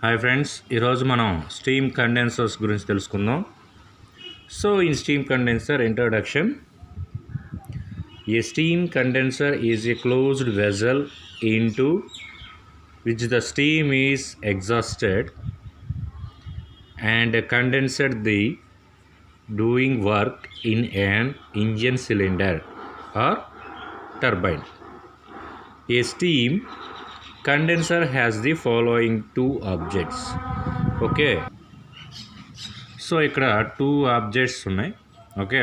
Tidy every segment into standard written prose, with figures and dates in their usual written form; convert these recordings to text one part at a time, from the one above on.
Hi friends, ఈరోజు మనం steam condensers గురించి తెలుసుకుందాం. So in steam condenser introduction. A steam condenser is a closed vessel into which the steam is exhausted and condensed the doing work in an engine cylinder or turbine. A steam condenser has the following two objects. Okay, so ఇక్కడ two objects ఉన్నాయి. Okay,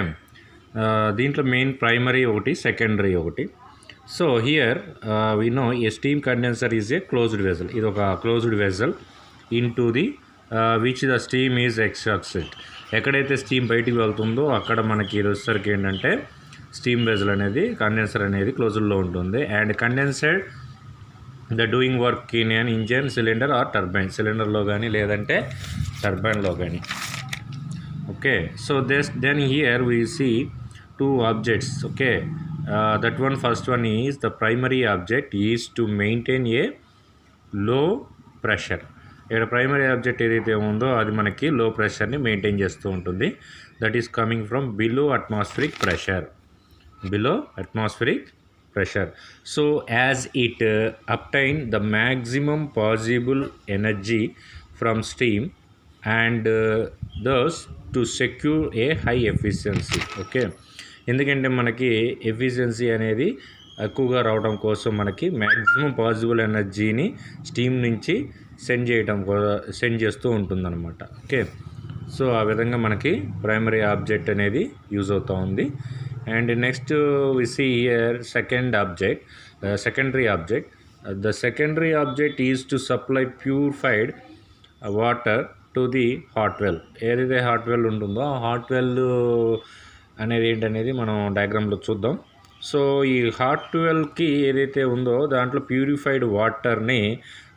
దీంట్లో main primary ఒకటి, secondary ఒకటి. So here we know a steam condenser is a closed vessel. ఇది ఒక closed vessel into the which the steam is extracted. ఎక్కడైతే steam బయటికి వెళ్తుందో అక్కడ మనకి వచ్చేసరికి ఏంటంటే స్టీమ్ వెజల్ అనేది, కండెన్సర్ అనేది క్లోజ్డ్లో ఉంటుంది. And condenser the doing work in an engine, cylinder or turbine. సిలిండర్లో కానీ లేదంటే టర్బైన్లో కానీ. Okay, so then here we see two objects. Okay, that one, first one is the primary object is to maintain a low pressure. ఇక్కడ primary object ఏదైతే ఉందో అది మనకి లో ప్రెషర్ని మెయింటైన్ చేస్తూ ఉంటుంది. That is coming from below atmospheric pressure. Below atmospheric pressure. So as it obtain the maximum possible energy from steam and thus to secure a high efficiency. Okay, ఎందుకంటే మనకి efficiency అనేది ఎక్కువగా రావడం కోసం మనకి మ్యాక్సిమం పాసిబుల్ ఎనర్జీని steam నుంచి send చేస్తూ ఉంటుందన్నమాట. ఓకే, సో ఆ విధంగా మనకి ప్రైమరీ ఆబ్జెక్ట్ అనేది యూజ్ అవుతూ ఉంది. And next we see here secondary object. The secondary object is to supply purified water to the hot well. ఏదైతే హాట్ వెల్ ఉంటుందో ఆ హాట్ వెల్ అనేది ఏంటనేది మనం డయాగ్రామ్లో చూద్దాం. సో ఈ హాట్ వెల్కి ఏదైతే ఉందో దాంట్లో ప్యూరిఫైడ్ వాటర్ని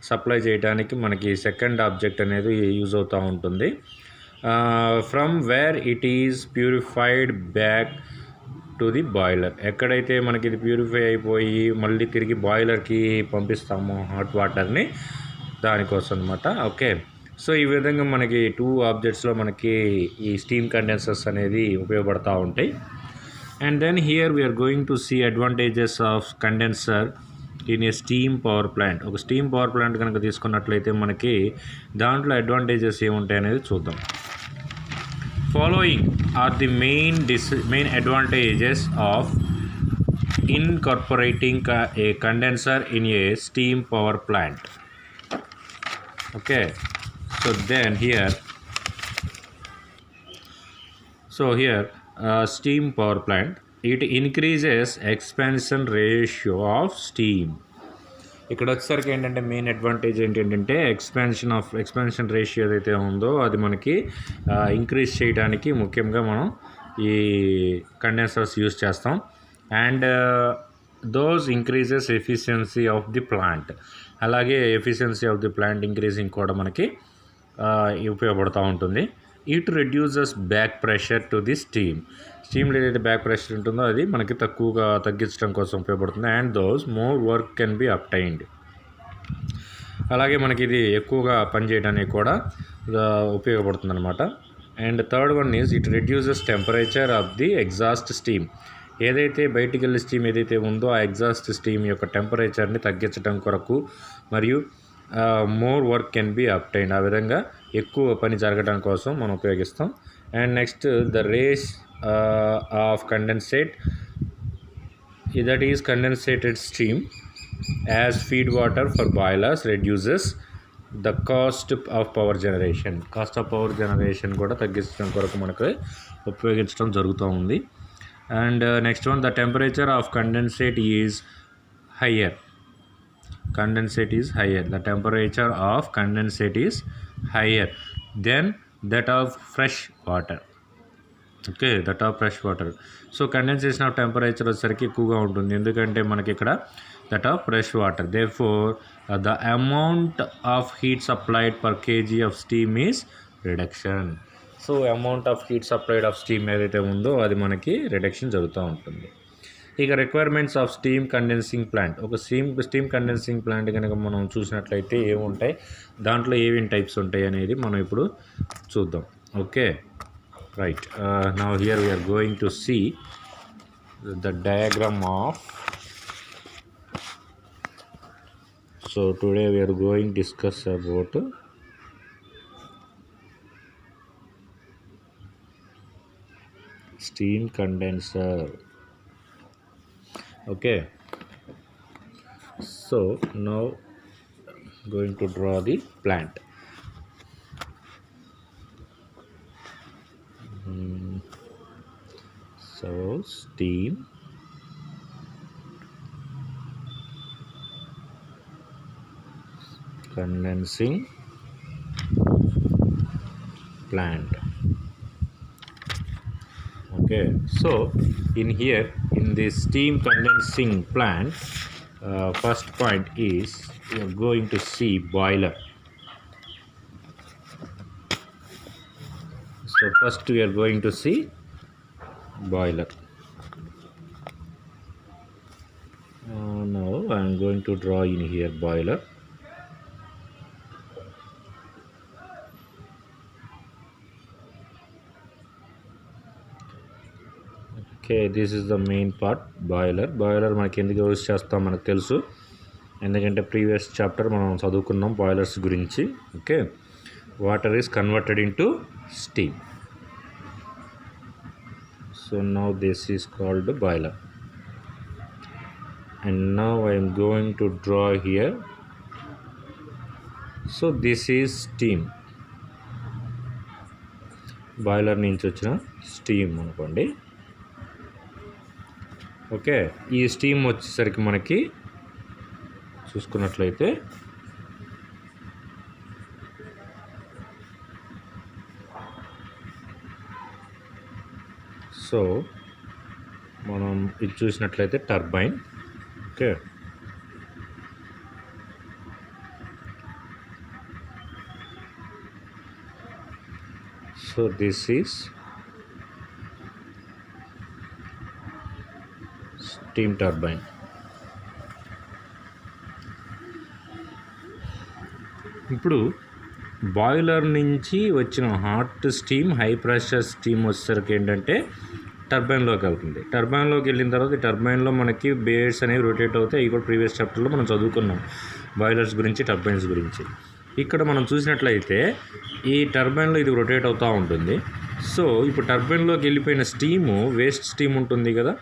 సప్లై చేయడానికి మనకి సెకండ్ ఆబ్జెక్ట్ అనేది యూజ్ అవుతూ ఉంటుంది. From where it is purified back to the boiler. ఎక్కడైతే మనకి ఇది ప్యూరిఫై అయిపోయి మళ్ళీ తిరిగి బాయిలర్కి పంపిస్తాము హాట్ వాటర్ని, దానికోసం అనమాట. ఓకే, సో ఈ విధంగా మనకి టూ ఆబ్జెక్ట్స్లో మనకి ఈ స్టీమ్ కండెన్సర్స్ అనేది ఉపయోగపడుతూ ఉంటాయి. And then here we are going to see advantages of condenser in a steam power plant. ఒక స్టీమ్ పవర్ ప్లాంట్ కనుక తీసుకున్నట్లయితే మనకి దాంట్లో అడ్వాంటేజెస్ ఏముంటాయి అనేది చూద్దాం. Following are the main advantages of incorporating a condenser in a steam power plant. Okay, so then here steam power plant, it increases expansion ratio of steam. ఇక్కడ వచ్చేసరికి ఏంటంటే మెయిన్ అడ్వాంటేజ్ ఏంటంటే ఎక్స్పాన్షన్ రేషియో ఏదైతే ఉందో అది మనకి increase చేయడానికి ముఖ్యంగా మనం ఈ కండెన్సర్స్ యూజ్ చేస్తాం. And thus increases efficiency of the plant. అలాగే efficiency of the plant increasing కూడా మనకి ఉపయోగపడుతూ ఉంటుంది. It reduces back pressure to the స్టీమ్లో ఏదైతే బ్యాక్ ప్రెషర్ ఉంటుందో అది మనకి తగ్గించడం కోసం ఉపయోగపడుతుంది. And thus more work can be obtained. అలాగే మనకి ఇది ఎక్కువగా పనిచేయడానికి కూడా ఉపయోగపడుతుంది అనమాట. And third one is it reduces temperature of the exhaust steam. ఏదైతే బయటికి వెళ్ళే స్టీమ్ ఏదైతే ఉందో ఆ ఎగ్జాస్ట్ స్టీమ్ యొక్క టెంపరేచర్ని తగ్గించడం కొరకు మరియు more work can be obtained. ఆ విధంగా ఎక్కువ పని జరగడం కోసం మనం ఉపయోగిస్తాం. And next the reuse of condensate, that is condensated steam as feed water for boilers reduces the cost of power generation. Cost of power generation కూడా తగ్గించడం కొరకు మనకు ఉపయోగించడం జరుగుతూ ఉంది. And next one, the temperature of condensate is higher. The temperature of condensate is higher than that of fresh water. Okay, that of fresh water. So condensation of temperature వచ్చేసరికి ఎక్కువగా ఉంటుంది, ఎందుకంటే మనకి ఇక్కడ that of fresh water. Therefore the amount of heat supplied per kg of steam is reduction. So amount of heat supplied of steam ఏదైతే ఉందో అది మనకి రిడక్షన్ జరుగుతూ ఉంటుంది. ఇక requirements of steam condensing plant. ఒక స్టీమ్ కండెన్సింగ్ ప్లాంట్ కనుక మనం చూసినట్లయితే ఏముంటాయి, దాంట్లో ఏమేమి టైప్స్ ఉంటాయి అనేది మనం ఇప్పుడు చూద్దాం. Okay, right. Now here we are going to see the diagram of. So today we are going to discuss about steam condenser. Okay, so now going to draw the plant. So steam condensing plant. Okay, so in here, in this steam condensing plant, first point is we are going to see boiler. So first we are going to see boiler. Now I am going to draw in here boiler. Okay, this is the main part boiler. Boiler మనకి ఎందుకు use చేస్తాం మనకు తెలుసు, ఎందుకంటే previous chapter మనం చదువుకున్నాం boilers గురించి. Okay, water is converted into steam. So now this is called boiler. And now I M going to draw here. So this is steam. Boiler నుంచి వచ్చిన స్టీమ్ అనుకోండి. ఓకే, ఈ స్టీమ్ వచ్చేసరికి మనకి చూసుకున్నట్లయితే సో మనం ఇది చూసినట్లయితే turbine. Okay, so this is steam turbine. ఇప్పుడు బాయిలర్ నుంచి వచ్చిన hot steam, high pressure steam వచ్చేసరికి ఏంటంటే టర్బైన్లోకి వెళ్తుంది. టర్బైన్లోకి వెళ్ళిన తర్వాత ఈ టర్బైన్లో మనకి బేడ్స్ అనేవి రొటేట్ అవుతాయి. అవి కూడా ప్రీవియస్ చాప్టర్లో మనం చదువుకున్నాం బాయిలర్స్ గురించి, టర్బైన్స్ గురించి. ఇక్కడ మనం చూసినట్లయితే ఈ టర్బైన్లో ఇది రొటేట్ అవుతూ ఉంటుంది. సో ఇప్పుడు టర్బైన్లోకి వెళ్ళిపోయిన స్టీము, వేస్ట్ స్టీమ్ ఉంటుంది కదా,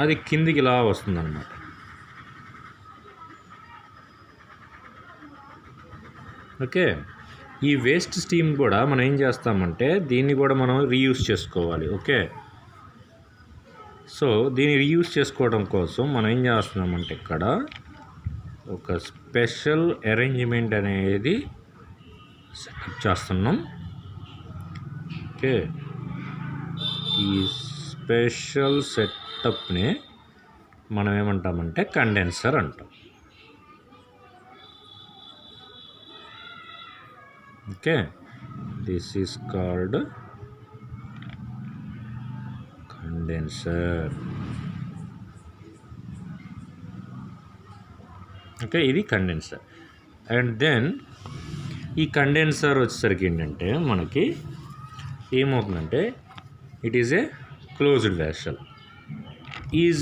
అది కిందికి ఇలా వస్తుందన్నమాట. ఓకే, ఈ వేస్ట్ స్టీమ్ కూడా మనం ఏం చేస్తామంటే దీన్ని కూడా మనం రీయూజ్ చేసుకోవాలి. ఓకే, సో దీన్ని రీయూజ్ చేసుకోవడం కోసం మనం ఏం చేస్తున్నామంటే ఇక్కడ ఒక స్పెషల్ అరేంజ్మెంట్ అనేది సెటప్ చేస్తున్నాం. ఓకే, ఈ స్పెషల్ సెటప్ని మనం ఏమంటామంటే కండెన్సర్ అంటాం. Okay, this is called condenser. Okay, ఇది కండెన్సర్. అండ్ దెన్ ఈ కండెన్సర్ వచ్చేసరికి ఏంటంటే మనకి ఏమవుతుందంటే it is a closed vessel is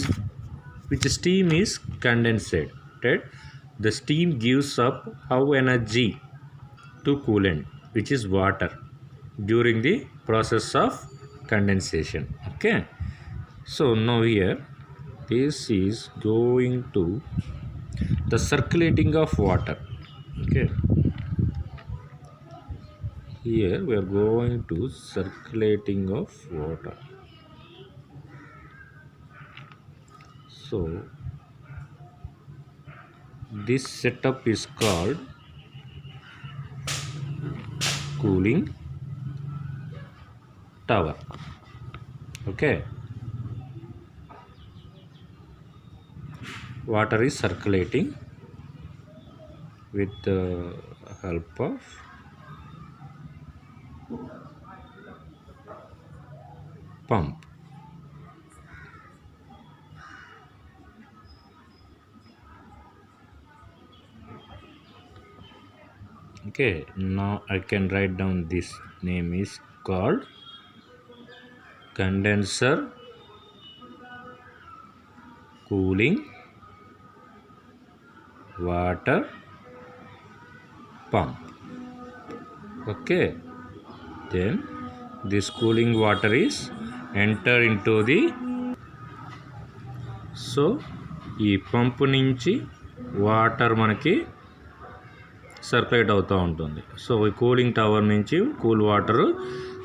which steam is condensed. The steam gives up how energy to coolant, which is water, during the process of condensation. Okay, so now here this is going to the circulating of water. Okay, here we are going to circulating of water. So this setup is called cooling tower. Okay, water is circulating with the help of pump. Okay, now I can write down this name is called condenser cooling water pump. Okay, then this cooling water is enter into the so ఈ పంపు నుంచి water మనకి circulate అవుతూ ఉంటుంది. So ఈ cooling tower నుంచి cool water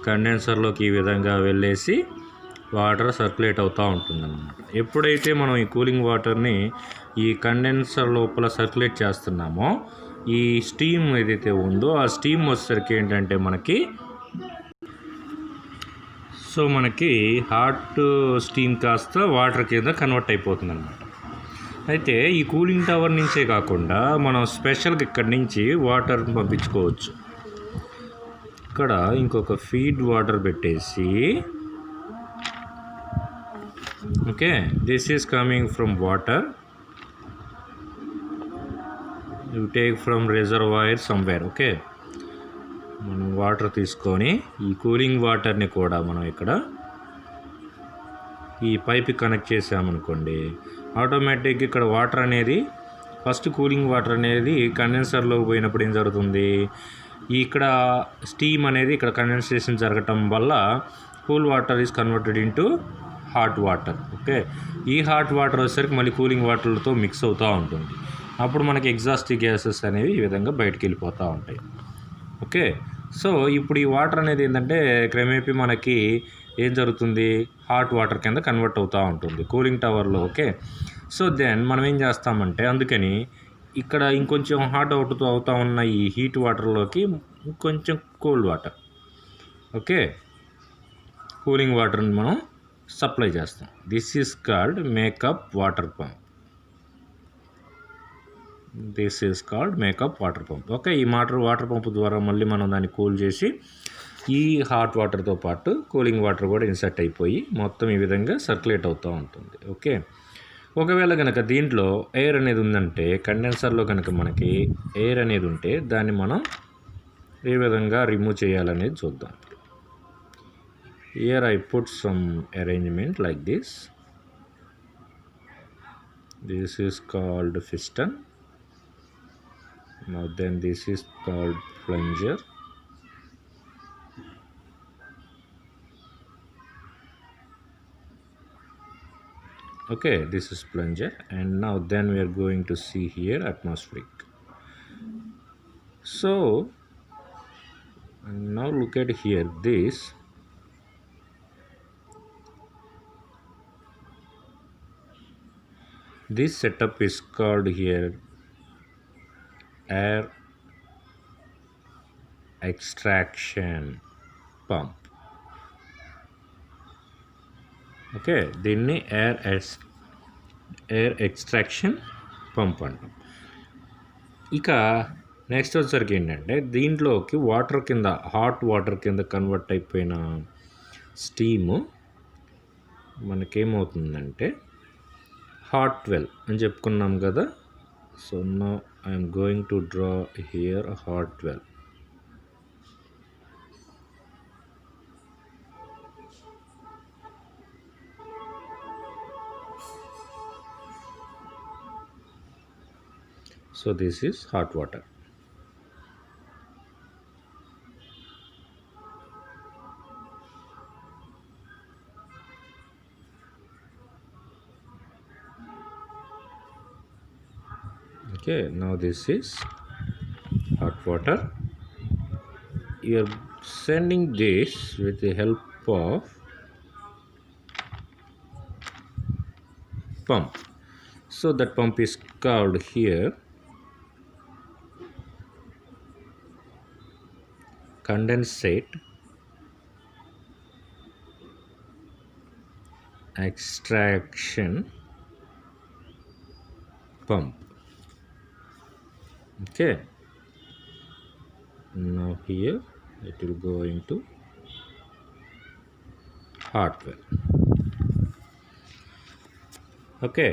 కండెన్సర్లోకి ఈ విధంగా వెళ్ళేసి వాటర్ సర్క్యులేట్ అవుతూ ఉంటుందన్నమాట. ఎప్పుడైతే మనం ఈ కూలింగ్ వాటర్ని ఈ కండెన్సర్ లోపల సర్క్యులేట్ చేస్తున్నామో ఈ స్టీమ్ ఏదైతే ఉందో ఆ స్టీమ్ వచ్చేసరికి ఏంటంటే మనకి హాట్ స్టీమ్ కాస్త వాటర్ కింద కన్వర్ట్ అయిపోతుంది అనమాట. అయితే ఈ కూలింగ్ టవర్ నుంచే కాకుండా మనం స్పెషల్గా ఇక్కడి నుంచి వాటర్ పంపించుకోవచ్చు. ఇక్కడ ఇంకొక ఫీడ్ వాటర్ పెట్టేసి okay, this is coming from water, you take from reservoir somewhere. Okay, మనం వాటర్ తీసుకొని ఈ కూలింగ్ వాటర్ని కూడా మనం ఇక్కడ ఈ పైప్ కనెక్ట్ చేసామనుకోండి, ఆటోమేటిక్గా ఇక్కడ వాటర్ అనేది ఫస్ట్ కూలింగ్ వాటర్ అనేది కండెన్సర్లోకి పోయినప్పుడు ఏం జరుగుతుంది, ఇక్కడ స్టీమ్ అనేది ఇక్కడ కండెన్సేషన్ జరగటం వల్ల cool water is converted into hot water. Okay, ఈ హాట్ వాటర్ వచ్చేసరికి మళ్ళీ కూలింగ్ వాటర్లతో మిక్స్ అవుతూ ఉంటుంది. అప్పుడు మనకి ఎగ్జాస్ట్ గ్యాసెస్ అనేవి ఈ విధంగా బయటికి వెళ్ళిపోతూ ఉంటాయి. ఓకే, సో ఇప్పుడు ఈ వాటర్ అనేది ఏంటంటే క్రమేపీ మనకి ఏం జరుగుతుంది, హాట్ వాటర్ కింద కన్వర్ట్ అవుతూ ఉంటుంది కూలింగ్ టవర్లో. ఓకే, సో దెన్ మనం ఏం చేస్తామంటే అందుకని ఇక్కడ ఇంకొంచెం హాట్ అవుతూ ఉన్న ఈ హీట్ వాటర్లోకి ఇంకొంచెం కోల్డ్ వాటర్, ఓకే, కూలింగ్ వాటర్ని మనం సప్లై చేస్తాం. This is called makeup water pump. This is called makeup water pump. Okay, ఈ వాటర్ పంప్ ద్వారా మళ్ళీ మనం దాన్ని కూల్ చేసి ఈ హాట్ వాటర్తో పాటు కూలింగ్ వాటర్ కూడా ఇన్సర్ట్ అయిపోయి మొత్తం ఈ విధంగా సర్క్యులేట్ అవుతూ ఉంటుంది. ఓకే, ఒకవేళ కనుక దీంట్లో ఎయిర్ అనేది ఉందంటే కండెన్సర్లో కనుక మనకి ఎయిర్ అనేది ఉంటే దాన్ని మనం ఏ విధంగా రిమూవ్ చేయాలనేది చూద్దాం. Here I put some arrangement like this. This is called piston. Now then this is called plunger. Okay, this is plunger, and now then we are going to see here atmospheric. So now look at here, this setup is called here air extraction pump. Okay, దీన్ని air extraction pump అంటాం. ఇక next వచ్చేసరికి ఏంటంటే దీంట్లోకి water కింద hot water కింద convert అయిపోయిన steam మనకేమవుతుందంటే hot well అని చెప్పుకున్నాం కదా. So now I am going to draw here a hot well. So this is hot water. Okay, now this is hot water. You are sending this with the help of pump. So that pump is called here condensate extraction pump. Okay, now here it will go into hot well. Okay,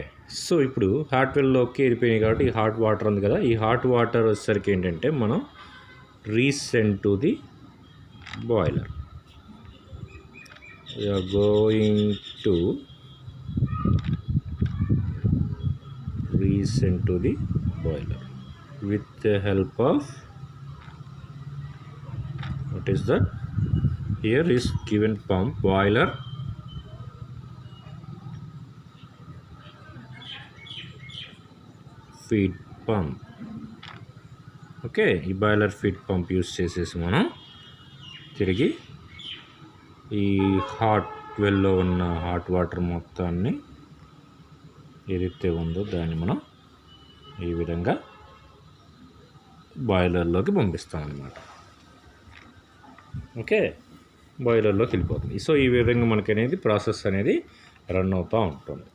so ఇప్పుడు hot వెల్లోకి వెళ్ళిపోయినాయి కాబట్టి ఈ hot water ఉంది కదా, ఈ hot water వచ్చేసరికి ఏంటంటే మనం resent to the boiler. We are going to resend to the boiler with the help of, what is that? Here is given pump, boiler, feed pump. Okay, ఈ boiler feed pump use చేసేసి మనం తిరిగి ఈ hot వెల్లో ఉన్న hot water మొత్తాన్ని ఏదైతే ఉందో దాన్ని మనం ఈ విధంగా బాయిలర్లోకి పంపిస్తాం అన్నమాట. ఓకే, బాయిలర్లోకి వెళ్ళిపోతుంది. సో ఈ విధంగా మనకి అనేది ప్రాసెస్ అనేది రన్ అవుతూ ఉంటుంది.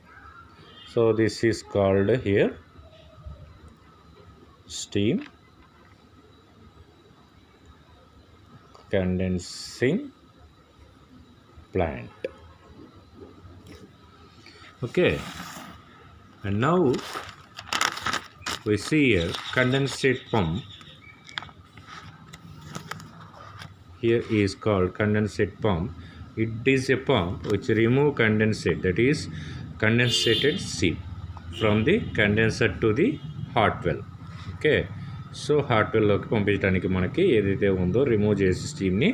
So this is called here steam condensing plant. Okay, and now we see here condensate pump. Here is called condensate pump. It is a pump which remove condensate, that is condensated steam from the condenser to the hot well. Okay, so hot వెల్లోకి పంపించడానికి మనకి ఏదైతే ఉందో remove చేసి స్టీమ్ని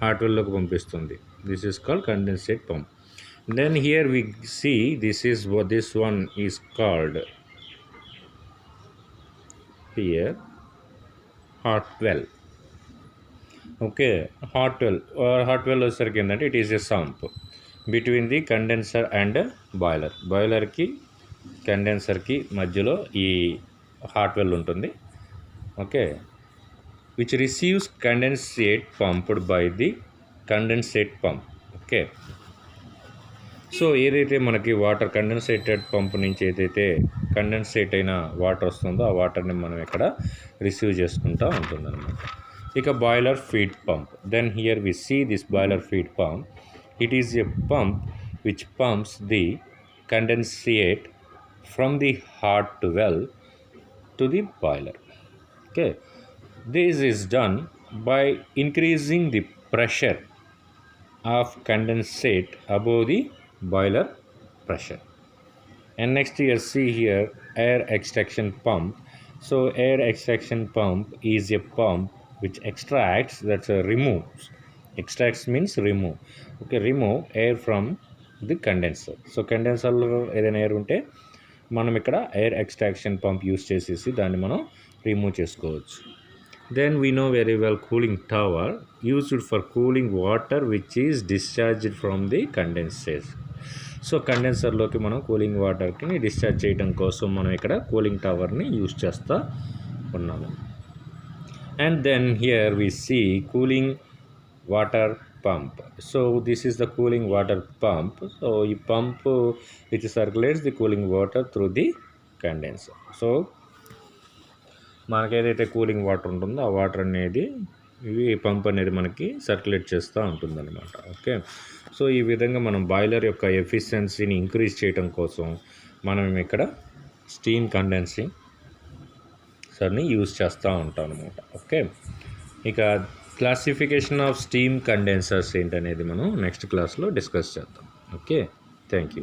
hot వెల్లోకి పంపిస్తుంది. This is called condensate pump. Then here we see this one is called here hot well. Okay, hot well వచ్చేసరికి ఏంటంటే it is a sump between the condenser and boiler. బాయిలర్కి కండెన్సర్కి మధ్యలో ఈ హాట్ వెల్ ఉంటుంది. Okay, which receives condensate pumped by the condensate pump. Okay, so ఏదైతే మనకి water కండెన్సేటెడ్ pump నుంచి ఏదైతే కండెన్సేట్ అయిన వాటర్ వస్తుందో ఆ వాటర్ని మనం ఇక్కడ రిసీవ్ చేసుకుంటూ ఉంటుందన్నమాట. ఇక boiler feed pump. Then here we see this boiler feed pump. It is a pump which pumps the condensate from the hot well to the boiler. Okay, this is done by increasing the pressure of condensate above the boiler pressure. And next you see here air extraction pump. So air extraction pump is a pump which extracts, that's removes. Extracts means remove. Okay, remove air from the condenser. So condenser lo edaina air unte మనం ఇక్కడ air extraction pump use చేసేసి దాన్ని మనం remove చేసుకోవచ్చు. Then we know very well cooling tower used for cooling water which is discharged from the condenser. So కండెన్సర్లోకి మనం cooling వాటర్ని discharge చేయడం కోసం మనం ఇక్కడ కూలింగ్ టవర్ని యూజ్ చేస్తూ ఉన్నాము. And then here we see cooling water pump. So this is the cooling water pump. So ఈ pump which circulates the cooling water through the condenser. So మనకి ఏదైతే కూలింగ్ వాటర్ ఉంటుందో ఆ వాటర్ అనేది ఇవి pump అనేది మనకి సర్క్యులేట్ చేస్తూ ఉంటుందన్నమాట. ఓకే, సో ఈ విధంగా మనం బాయిలర్ యొక్క ఎఫిషియన్సీని ఇంక్రీజ్ చేయడం కోసం మనం ఇక్కడ స్టీమ్ కండెన్సింగ్ సర్ని యూజ్ చేస్తూ ఉంటాం అనమాట. ఓకే, ఇక క్లాసిఫికేషన్ ఆఫ్ స్టీమ్ కండెన్సర్స్ ఏంటనేది మనం నెక్స్ట్ క్లాస్లో డిస్కస్ చేద్దాం. Okay, thank you.